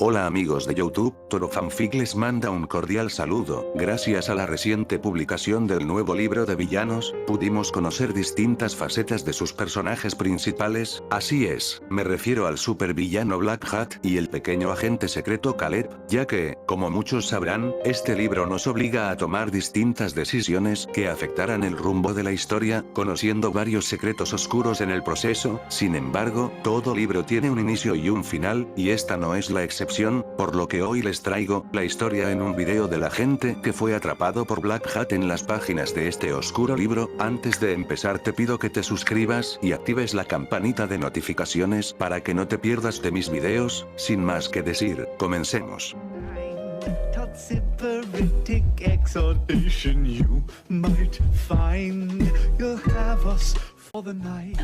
Hola amigos de YouTube, ToroFanfic les manda un cordial saludo. Gracias a la reciente publicación del nuevo libro de villanos, pudimos conocer distintas facetas de sus personajes principales, así es, me refiero al supervillano Black Hat y el pequeño agente secreto Caleb, ya que, como muchos sabrán, este libro nos obliga a tomar distintas decisiones que afectarán el rumbo de la historia, conociendo varios secretos oscuros en el proceso. Sin embargo, todo libro tiene un inicio y un final, y esta no es la excepción, por lo que hoy les traigo la historia en un video del agente que fue atrapado por Black Hat en las páginas de este oscuro libro. Antes de empezar te pido que te suscribas y actives la campanita de notificaciones para que no te pierdas de mis videos. Sin más que decir, comencemos. Top sybaritic exhortation you might find. You'll have us for the night.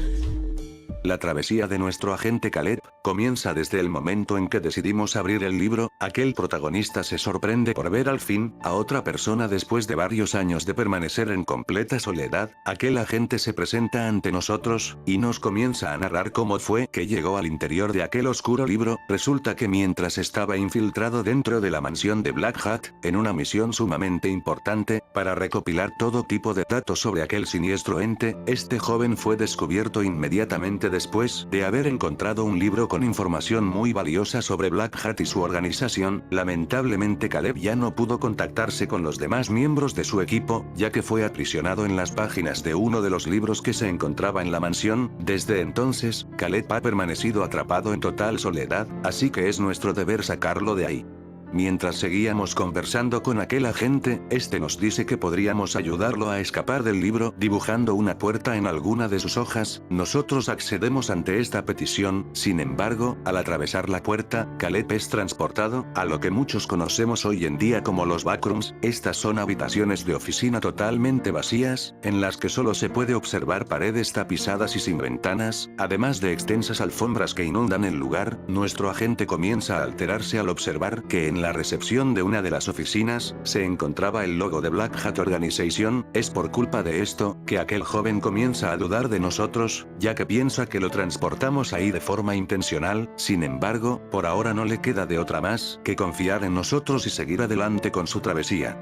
La travesía de nuestro agente Caleb comienza desde el momento en que decidimos abrir el libro. Aquel protagonista se sorprende por ver al fin a otra persona después de varios años de permanecer en completa soledad. Aquel agente se presenta ante nosotros y nos comienza a narrar cómo fue que llegó al interior de aquel oscuro libro. Resulta que mientras estaba infiltrado dentro de la mansión de Black Hat, en una misión sumamente importante, para recopilar todo tipo de datos sobre aquel siniestro ente, este joven fue descubierto inmediatamente después de haber encontrado un libro con información muy valiosa sobre Black Hat y su organización. Lamentablemente Caleb ya no pudo contactarse con los demás miembros de su equipo, ya que fue aprisionado en las páginas de uno de los libros que se encontraba en la mansión. Desde entonces, Caleb ha permanecido atrapado en total soledad, así que es nuestro deber sacarlo de ahí. Mientras seguíamos conversando con aquel agente, este nos dice que podríamos ayudarlo a escapar del libro dibujando una puerta en alguna de sus hojas. Nosotros accedemos ante esta petición. Sin embargo, al atravesar la puerta, Caleb es transportado a lo que muchos conocemos hoy en día como los backrooms. Estas son habitaciones de oficina totalmente vacías, en las que solo se puede observar paredes tapizadas y sin ventanas, además de extensas alfombras que inundan el lugar. Nuestro agente comienza a alterarse al observar que en la recepción de una de las oficinas, se encontraba el logo de Black Hat Organization. Es por culpa de esto, que aquel joven comienza a dudar de nosotros, ya que piensa que lo transportamos ahí de forma intencional. Sin embargo, por ahora no le queda de otra más que confiar en nosotros y seguir adelante con su travesía.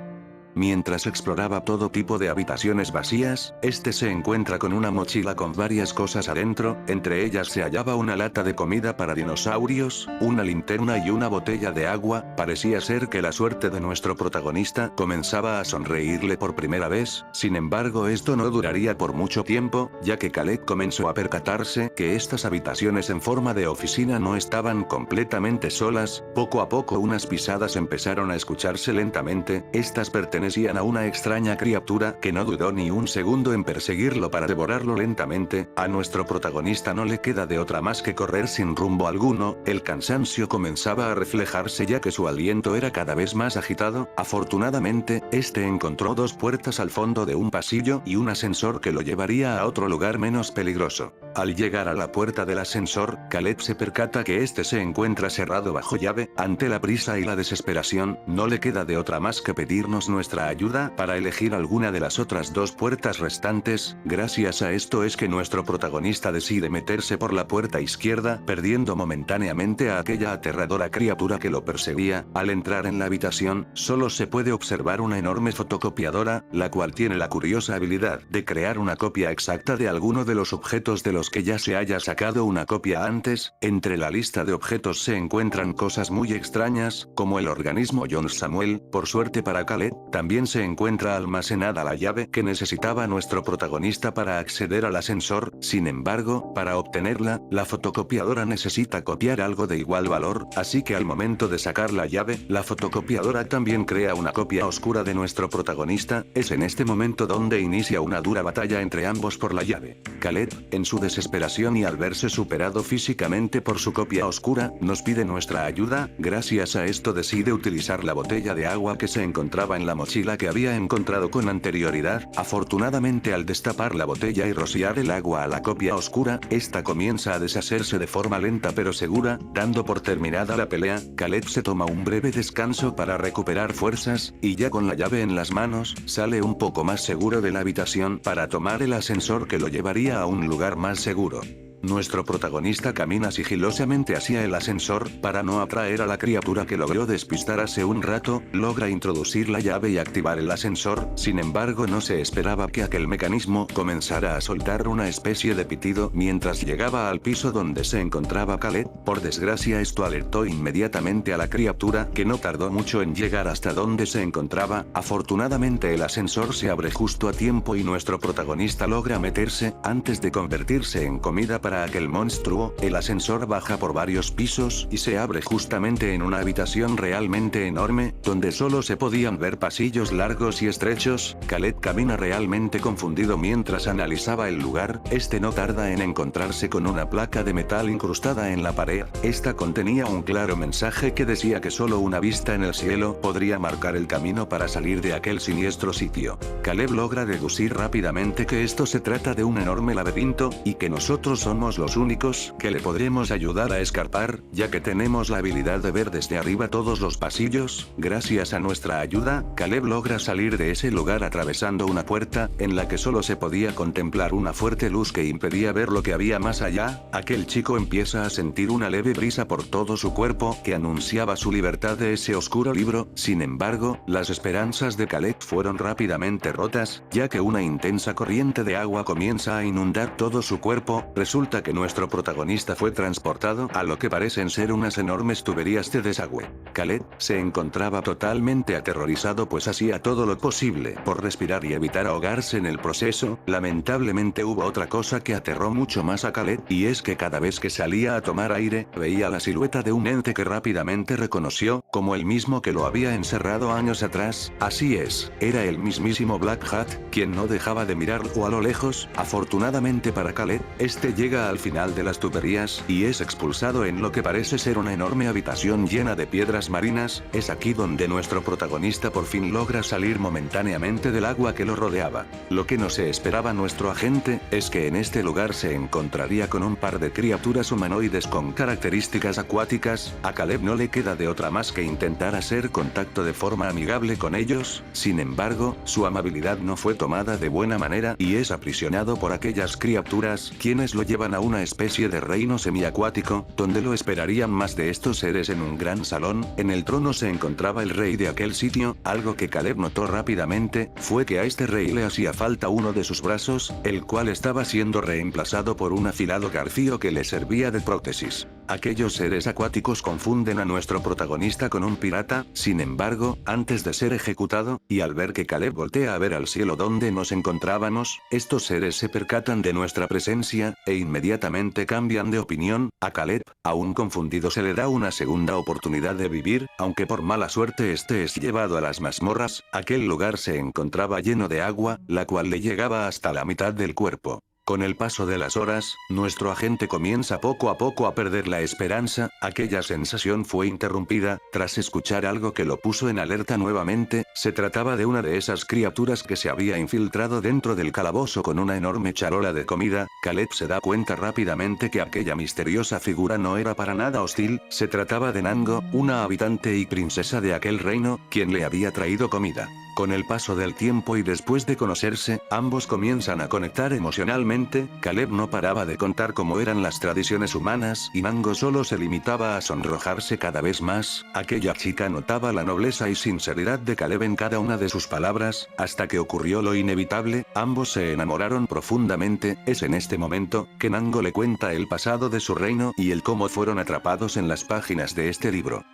Mientras exploraba todo tipo de habitaciones vacías, este se encuentra con una mochila con varias cosas adentro. Entre ellas se hallaba una lata de comida para dinosaurios, una linterna y una botella de agua. Parecía ser que la suerte de nuestro protagonista comenzaba a sonreírle por primera vez. Sin embargo, esto no duraría por mucho tiempo, ya que Caleb comenzó a percatarse que estas habitaciones en forma de oficina no estaban completamente solas. Poco a poco unas pisadas empezaron a escucharse lentamente. Estas pertenecían a una extraña criatura que no dudó ni un segundo en perseguirlo para devorarlo lentamente. A nuestro protagonista no le queda de otra más que correr sin rumbo alguno. El cansancio comenzaba a reflejarse ya que su aliento era cada vez más agitado. Afortunadamente, este encontró dos puertas al fondo de un pasillo y un ascensor que lo llevaría a otro lugar menos peligroso. Al llegar a la puerta del ascensor, Caleb se percata que este se encuentra cerrado bajo llave. Ante la prisa y la desesperación, no le queda de otra más que pedirnos nuestra ayuda para elegir alguna de las otras dos puertas restantes. Gracias a esto es que nuestro protagonista decide meterse por la puerta izquierda, perdiendo momentáneamente a aquella aterradora criatura que lo perseguía. Al entrar en la habitación, solo se puede observar una enorme fotocopiadora, la cual tiene la curiosa habilidad de crear una copia exacta de alguno de los objetos de los que ya se haya sacado una copia antes. Entre la lista de objetos se encuentran cosas muy extrañas, como el organismo John Samuel. Por suerte para Caleb, también se encuentra almacenada la llave que necesitaba nuestro protagonista para acceder al ascensor. Sin embargo, para obtenerla, la fotocopiadora necesita copiar algo de igual valor, así que al momento de sacar la llave, la fotocopiadora también crea una copia oscura de nuestro protagonista. Es en este momento donde inicia una dura batalla entre ambos por la llave. Caleb, en su desesperación y al verse superado físicamente por su copia oscura, nos pide nuestra ayuda. Gracias a esto decide utilizar la botella de agua que se encontraba en la mochila que había encontrado con anterioridad. Afortunadamente, al destapar la botella y rociar el agua a la copia oscura, esta comienza a deshacerse de forma lenta pero segura. Dando por terminada la pelea, Caleb se toma un breve descanso para recuperar fuerzas, y ya con la llave en las manos, sale un poco más seguro de la habitación para tomar el ascensor que lo llevaría a un lugar más seguro. Nuestro protagonista camina sigilosamente hacia el ascensor, para no atraer a la criatura que logró despistar hace un rato, logra introducir la llave y activar el ascensor, sin embargo no se esperaba que aquel mecanismo comenzara a soltar una especie de pitido mientras llegaba al piso donde se encontraba Caleb. Por desgracia esto alertó inmediatamente a la criatura, que no tardó mucho en llegar hasta donde se encontraba. Afortunadamente el ascensor se abre justo a tiempo y nuestro protagonista logra meterse, antes de convertirse en comida para aquel monstruo. El ascensor baja por varios pisos y se abre justamente en una habitación realmente enorme, donde solo se podían ver pasillos largos y estrechos. Caleb camina realmente confundido mientras analizaba el lugar. Este no tarda en encontrarse con una placa de metal incrustada en la pared. Esta contenía un claro mensaje que decía que solo una vista en el cielo podría marcar el camino para salir de aquel siniestro sitio. Caleb logra deducir rápidamente que esto se trata de un enorme laberinto, y que nosotros somos los únicos que le podremos ayudar a escapar, ya que tenemos la habilidad de ver desde arriba todos los pasillos. Gracias a nuestra ayuda, Caleb logra salir de ese lugar atravesando una puerta, en la que solo se podía contemplar una fuerte luz que impedía ver lo que había más allá. Aquel chico empieza a sentir una leve brisa por todo su cuerpo que anunciaba su libertad de ese oscuro libro. Sin embargo, las esperanzas de Caleb fueron rápidamente rotas, ya que una intensa corriente de agua comienza a inundar todo su cuerpo. Resulta que nuestro protagonista fue transportado a lo que parecen ser unas enormes tuberías de desagüe. Caleb se encontraba totalmente aterrorizado, pues hacía todo lo posible por respirar y evitar ahogarse en el proceso. Lamentablemente hubo otra cosa que aterró mucho más a Caleb, y es que cada vez que salía a tomar aire, veía la silueta de un ente que rápidamente reconoció como el mismo que lo había encerrado años atrás. Así es, era el mismísimo Black Hat, quien no dejaba de mirarlo a lo lejos. Afortunadamente para Caleb, este llega al final de las tuberías y es expulsado en lo que parece ser una enorme habitación llena de piedras marinas. Es aquí donde nuestro protagonista por fin logra salir momentáneamente del agua que lo rodeaba. Lo que no se esperaba nuestro agente es que en este lugar se encontraría con un par de criaturas humanoides con características acuáticas. A Caleb no le queda de otra más que intentar hacer contacto de forma amigable con ellos. Sin embargo, su amabilidad no fue tomada de buena manera y es aprisionado por aquellas criaturas, quienes lo llevan a una especie de reino semiacuático, donde lo esperarían más de estos seres en un gran salón. En el trono se encontraba el rey de aquel sitio. Algo que Caleb notó rápidamente fue que a este rey le hacía falta uno de sus brazos, el cual estaba siendo reemplazado por un afilado garfio que le servía de prótesis. Aquellos seres acuáticos confunden a nuestro protagonista con un pirata. Sin embargo, antes de ser ejecutado, y al ver que Caleb voltea a ver al cielo donde nos encontrábamos, estos seres se percatan de nuestra presencia, e inmediatamente cambian de opinión. A Caleb, aún confundido, se le da una segunda oportunidad de vivir, aunque por mala suerte este es llevado a las mazmorras. Aquel lugar se encontraba lleno de agua, la cual le llegaba hasta la mitad del cuerpo. Con el paso de las horas, nuestro agente comienza poco a poco a perder la esperanza. Aquella sensación fue interrumpida, tras escuchar algo que lo puso en alerta nuevamente. Se trataba de una de esas criaturas que se había infiltrado dentro del calabozo con una enorme charola de comida. Caleb se da cuenta rápidamente que aquella misteriosa figura no era para nada hostil. Se trataba de Nango, una habitante y princesa de aquel reino, quien le había traído comida. Con el paso del tiempo y después de conocerse, ambos comienzan a conectar emocionalmente. Caleb no paraba de contar cómo eran las tradiciones humanas y Nango solo se limitaba a sonrojarse cada vez más. Aquella chica notaba la nobleza y sinceridad de Caleb en cada una de sus palabras, hasta que ocurrió lo inevitable. Ambos se enamoraron profundamente. Es en este momento que Nango le cuenta el pasado de su reino y el cómo fueron atrapados en las páginas de este libro.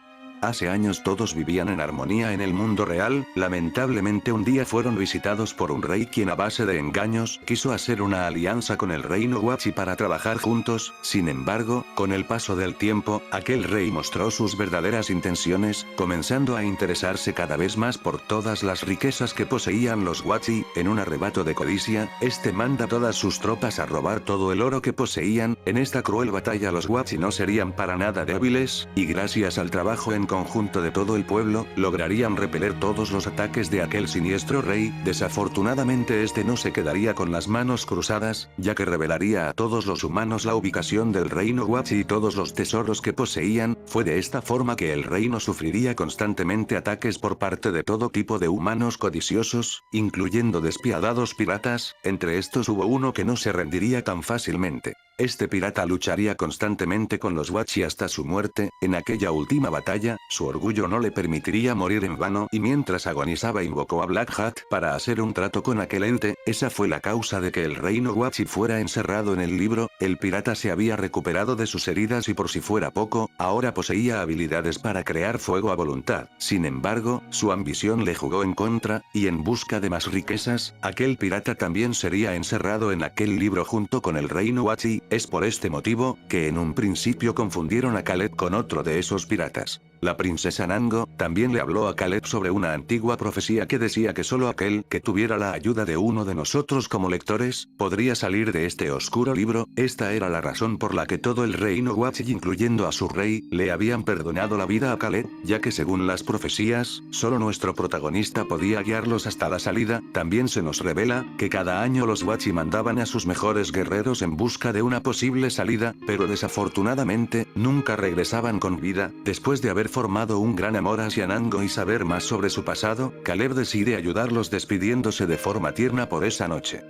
Hace años todos vivían en armonía en el mundo real. Lamentablemente un día fueron visitados por un rey quien a base de engaños quiso hacer una alianza con el reino Wachi para trabajar juntos. Sin embargo, con el paso del tiempo, aquel rey mostró sus verdaderas intenciones, comenzando a interesarse cada vez más por todas las riquezas que poseían los Wachi. En un arrebato de codicia, este manda a todas sus tropas a robar todo el oro que poseían. En esta cruel batalla los Wachi no serían para nada débiles, y gracias al trabajo en conjunto de todo el pueblo, lograrían repeler todos los ataques de aquel siniestro rey. Desafortunadamente este no se quedaría con las manos cruzadas, ya que revelaría a todos los humanos la ubicación del reino Wachi y todos los tesoros que poseían. Fue de esta forma que el reino sufriría constantemente ataques por parte de todo tipo de humanos codiciosos, incluyendo despiadados piratas. Entre estos hubo uno que no se rendiría tan fácilmente. Este pirata lucharía constantemente con los Wachi hasta su muerte. En aquella última batalla, su orgullo no le permitiría morir en vano y mientras agonizaba invocó a Black Hat para hacer un trato con aquel ente. Esa fue la causa de que el reino Wachi fuera encerrado en el libro. El pirata se había recuperado de sus heridas y por si fuera poco, ahora poseía habilidades para crear fuego a voluntad. Sin embargo, su ambición le jugó en contra, y en busca de más riquezas, aquel pirata también sería encerrado en aquel libro junto con el reino Wachi. Es por este motivo, que en un principio confundieron a Caleb con otro de esos piratas. La princesa Nango también le habló a Caleb sobre una antigua profecía que decía que solo aquel que tuviera la ayuda de uno de nosotros como lectores, podría salir de este oscuro libro. Esta era la razón por la que todo el reino Wachi, incluyendo a su rey, le habían perdonado la vida a Caleb, ya que según las profecías, solo nuestro protagonista podía guiarlos hasta la salida. También se nos revela que cada año los Wachi mandaban a sus mejores guerreros en busca de una posible salida, pero desafortunadamente, nunca regresaban con vida. Después de haber formado un gran amor hacia Nango y saber más sobre su pasado, Caleb decide ayudarlos despidiéndose de forma tierna por esa noche.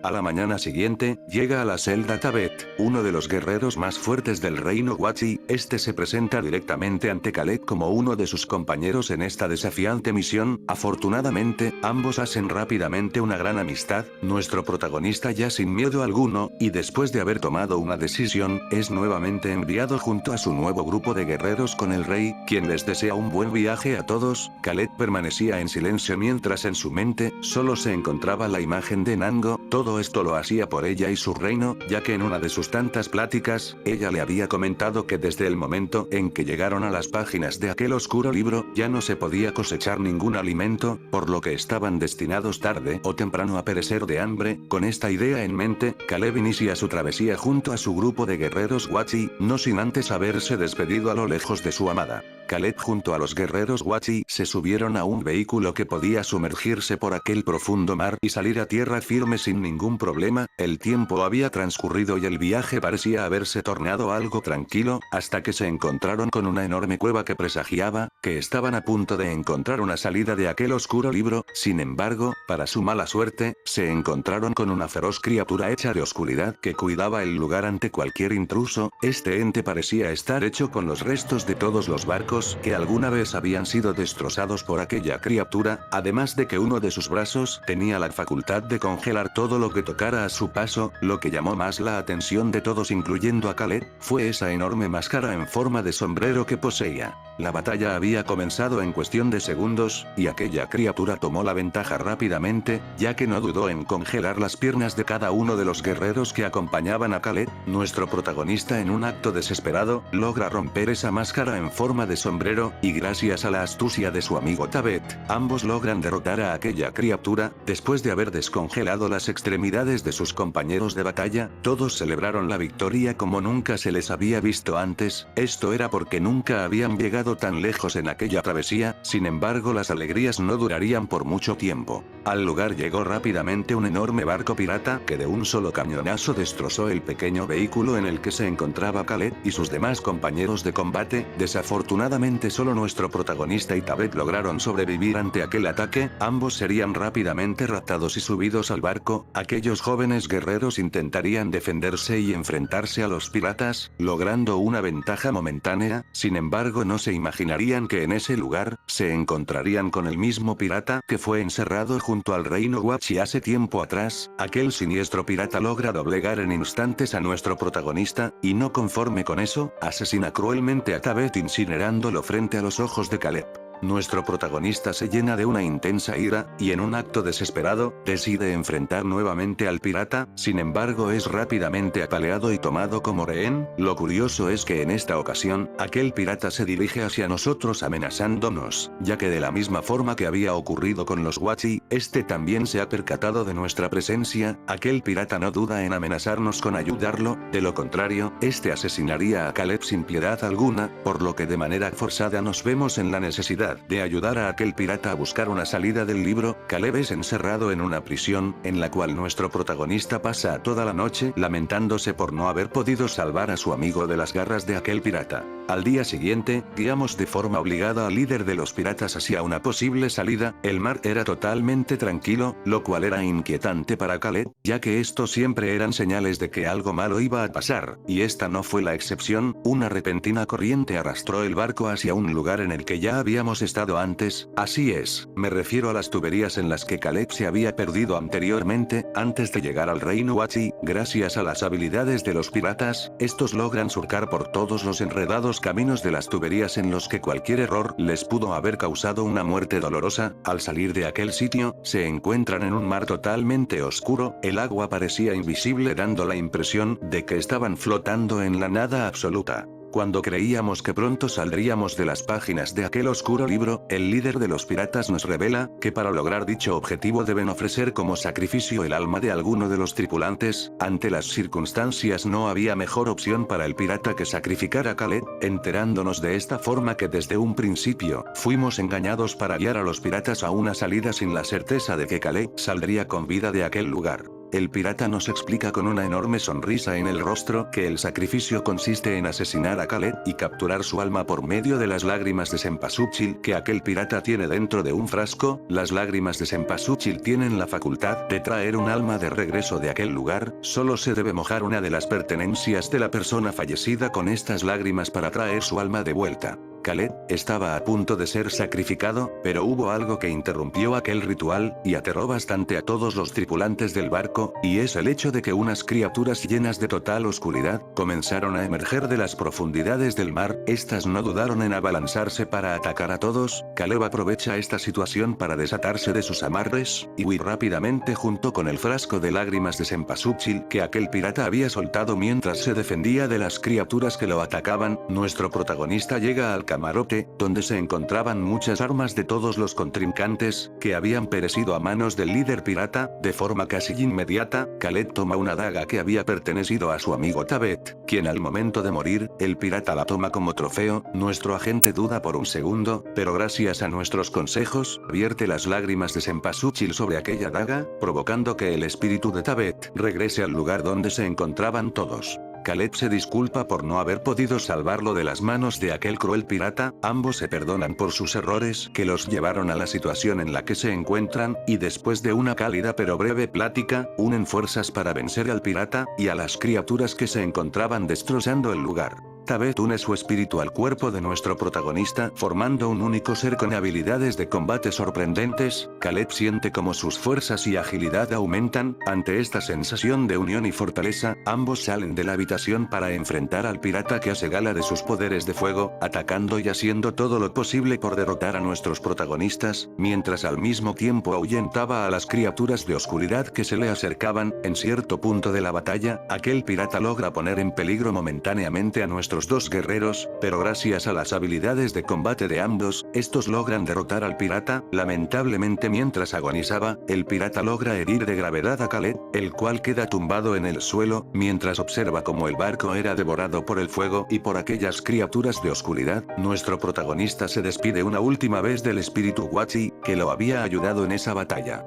A la mañana siguiente, llega a la celda Tabet, uno de los guerreros más fuertes del reino Wachi. Este se presenta directamente ante Caleb como uno de sus compañeros en esta desafiante misión. Afortunadamente, ambos hacen rápidamente una gran amistad. Nuestro protagonista, ya sin miedo alguno, y después de haber tomado una decisión, es nuevamente enviado junto a su nuevo grupo de guerreros con el rey, quien les desea un buen viaje a todos. Caleb permanecía en silencio mientras en su mente solo se encontraba la imagen de Nango. Todo esto lo hacía por ella y su reino, ya que en una de sus tantas pláticas, ella le había comentado que desde el momento en que llegaron a las páginas de aquel oscuro libro, ya no se podía cosechar ningún alimento, por lo que estaban destinados tarde o temprano a perecer de hambre. Con esta idea en mente, Caleb inicia su travesía junto a su grupo de guerreros Wachi, no sin antes haberse despedido a lo lejos de su amada. Caleb junto a los guerreros Wachi se subieron a un vehículo que podía sumergirse por aquel profundo mar y salir a tierra firme sin ningún problema. El tiempo había transcurrido y el viaje parecía haberse tornado algo tranquilo, hasta que se encontraron con una enorme cueva que presagiaba que estaban a punto de encontrar una salida de aquel oscuro libro. Sin embargo, para su mala suerte, se encontraron con una feroz criatura hecha de oscuridad que cuidaba el lugar ante cualquier intruso. Este ente parecía estar hecho con los restos de todos los barcos que alguna vez habían sido destrozados por aquella criatura, además de que uno de sus brazos tenía la facultad de congelar todo lo que tocara a su paso. Lo que llamó más la atención de todos, incluyendo a Caleb, fue esa enorme máscara en forma de sombrero que poseía. La batalla había comenzado en cuestión de segundos, y aquella criatura tomó la ventaja rápidamente, ya que no dudó en congelar las piernas de cada uno de los guerreros que acompañaban a Caleb. Nuestro protagonista, en un acto desesperado, logra romper esa máscara en forma de sombrero, y gracias a la astucia de su amigo Tabet, ambos logran derrotar a aquella criatura. Después de haber descongelado las extremidades de sus compañeros de batalla, todos celebraron la victoria como nunca se les había visto antes. Esto era porque nunca habían llegado tan lejos en aquella travesía. Sin embargo, las alegrías no durarían por mucho tiempo. Al lugar llegó rápidamente un enorme barco pirata que de un solo cañonazo destrozó el pequeño vehículo en el que se encontraba Caleb y sus demás compañeros de combate. Desafortunadamente, solo nuestro protagonista y Tabet lograron sobrevivir ante aquel ataque. Ambos serían rápidamente raptados y subidos al barco. Aquellos jóvenes guerreros intentarían defenderse y enfrentarse a los piratas, logrando una ventaja momentánea. Sin embargo, no se imaginarían que en ese lugar se encontrarían con el mismo pirata que fue encerrado junto al reino Wachi hace tiempo atrás. Aquel siniestro pirata logra doblegar en instantes a nuestro protagonista, y no conforme con eso, asesina cruelmente a Tabet incinerándolo frente a los ojos de Caleb. Nuestro protagonista se llena de una intensa ira, y en un acto desesperado, decide enfrentar nuevamente al pirata. Sin embargo, es rápidamente apaleado y tomado como rehén. Lo curioso es que en esta ocasión, aquel pirata se dirige hacia nosotros amenazándonos, ya que de la misma forma que había ocurrido con los Wachi, este también se ha percatado de nuestra presencia. Aquel pirata no duda en amenazarnos con ayudarlo, de lo contrario, este asesinaría a Caleb sin piedad alguna, por lo que de manera forzada nos vemos en la necesidad de ayudar a aquel pirata a buscar una salida del libro. Caleb es encerrado en una prisión, en la cual nuestro protagonista pasa toda la noche lamentándose por no haber podido salvar a su amigo de las garras de aquel pirata. Al día siguiente, guiamos de forma obligada al líder de los piratas hacia una posible salida. El mar era totalmente aparentemente tranquilo, lo cual era inquietante para Caleb, ya que esto siempre eran señales de que algo malo iba a pasar, y esta no fue la excepción. Una repentina corriente arrastró el barco hacia un lugar en el que ya habíamos estado antes, así es, me refiero a las tuberías en las que Caleb se había perdido anteriormente, antes de llegar al reino Wachi. Gracias a las habilidades de los piratas, estos logran surcar por todos los enredados caminos de las tuberías en los que cualquier error les pudo haber causado una muerte dolorosa. Al salir de aquel sitio, se encuentran en un mar totalmente oscuro, el agua parecía invisible dando la impresión de que estaban flotando en la nada absoluta. Cuando creíamos que pronto saldríamos de las páginas de aquel oscuro libro, el líder de los piratas nos revela que para lograr dicho objetivo deben ofrecer como sacrificio el alma de alguno de los tripulantes. Ante las circunstancias no había mejor opción para el pirata que sacrificar a Caleb, enterándonos de esta forma que desde un principio, fuimos engañados para guiar a los piratas a una salida sin la certeza de que Caleb saldría con vida de aquel lugar. El pirata nos explica con una enorme sonrisa en el rostro que el sacrificio consiste en asesinar a Caleb y capturar su alma por medio de las lágrimas de cempasúchil que aquel pirata tiene dentro de un frasco. Las lágrimas de cempasúchil tienen la facultad de traer un alma de regreso de aquel lugar, solo se debe mojar una de las pertenencias de la persona fallecida con estas lágrimas para traer su alma de vuelta. Caleb estaba a punto de ser sacrificado, pero hubo algo que interrumpió aquel ritual, y aterró bastante a todos los tripulantes del barco, y es el hecho de que unas criaturas llenas de total oscuridad, comenzaron a emerger de las profundidades del mar. Estas no dudaron en abalanzarse para atacar a todos. Caleb aprovecha esta situación para desatarse de sus amarres, y huir rápidamente junto con el frasco de lágrimas de cempasúchil que aquel pirata había soltado mientras se defendía de las criaturas que lo atacaban. Nuestro protagonista llega al camarote, donde se encontraban muchas armas de todos los contrincantes, que habían perecido a manos del líder pirata. De forma casi inmediata, Caleb toma una daga que había pertenecido a su amigo Tabet, quien al momento de morir, el pirata la toma como trofeo. Nuestro agente duda por un segundo, pero gracias a nuestros consejos, vierte las lágrimas de cempasúchil sobre aquella daga, provocando que el espíritu de Tabet regrese al lugar donde se encontraban todos. Caleb se disculpa por no haber podido salvarlo de las manos de aquel cruel pirata. Ambos se perdonan por sus errores que los llevaron a la situación en la que se encuentran, y después de una cálida pero breve plática, unen fuerzas para vencer al pirata y a las criaturas que se encontraban destrozando el lugar. Tabet une su espíritu al cuerpo de nuestro protagonista, formando un único ser con habilidades de combate sorprendentes. Caleb siente como sus fuerzas y agilidad aumentan. Ante esta sensación de unión y fortaleza, ambos salen de la habitación para enfrentar al pirata que hace gala de sus poderes de fuego, atacando y haciendo todo lo posible por derrotar a nuestros protagonistas, mientras al mismo tiempo ahuyentaba a las criaturas de oscuridad que se le acercaban. En cierto punto de la batalla, aquel pirata logra poner en peligro momentáneamente a nuestros dos guerreros, pero gracias a las habilidades de combate de ambos, estos logran derrotar al pirata. Lamentablemente, mientras agonizaba, el pirata logra herir de gravedad a Caleb, el cual queda tumbado en el suelo, mientras observa cómo el barco era devorado por el fuego y por aquellas criaturas de oscuridad. Nuestro protagonista se despide una última vez del espíritu Wachi, que lo había ayudado en esa batalla.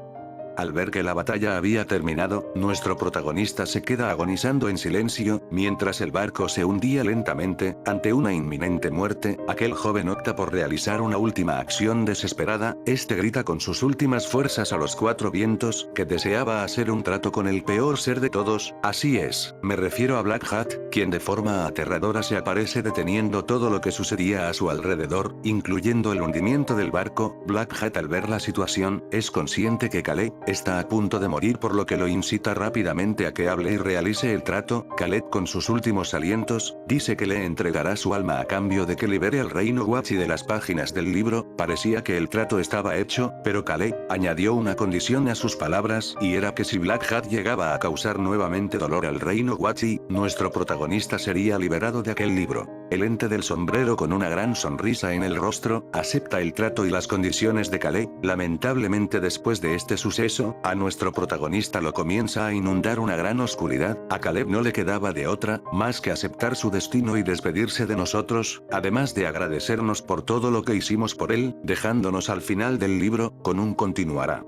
Al ver que la batalla había terminado, nuestro protagonista se queda agonizando en silencio, mientras el barco se hundía lentamente. Ante una inminente muerte, aquel joven opta por realizar una última acción desesperada. Este grita con sus últimas fuerzas a los cuatro vientos, que deseaba hacer un trato con el peor ser de todos. Así es, me refiero a Black Hat, quien de forma aterradora se aparece deteniendo todo lo que sucedía a su alrededor, incluyendo el hundimiento del barco. Black Hat, al ver la situación, es consciente que Caleb está a punto de morir, por lo que lo incita rápidamente a que hable y realice el trato. Caleb, con sus últimos alientos, dice que le entregará su alma a cambio de que libere al reino Wachi de las páginas del libro. Parecía que el trato estaba hecho, pero Caleb añadió una condición a sus palabras, y era que si Black Hat llegaba a causar nuevamente dolor al reino Wachi, nuestro protagonista sería liberado de aquel libro. El ente del sombrero, con una gran sonrisa en el rostro, acepta el trato y las condiciones de Caleb. Lamentablemente, después de este suceso, a nuestro protagonista lo comienza a inundar una gran oscuridad. A Caleb no le quedaba de otra, más que aceptar su destino y despedirse de nosotros, además de agradecernos por todo lo que hicimos por él, dejándonos al final del libro, con un continuará.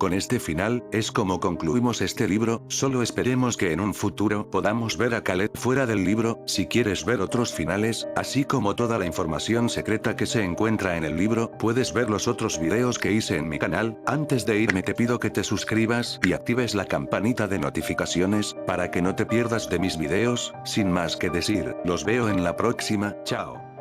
Con este final, es como concluimos este libro, solo esperemos que en un futuro podamos ver a Caleb fuera del libro. Si quieres ver otros finales, así como toda la información secreta que se encuentra en el libro, puedes ver los otros videos que hice en mi canal. Antes de irme te pido que te suscribas y actives la campanita de notificaciones, para que no te pierdas de mis videos. Sin más que decir, los veo en la próxima, chao.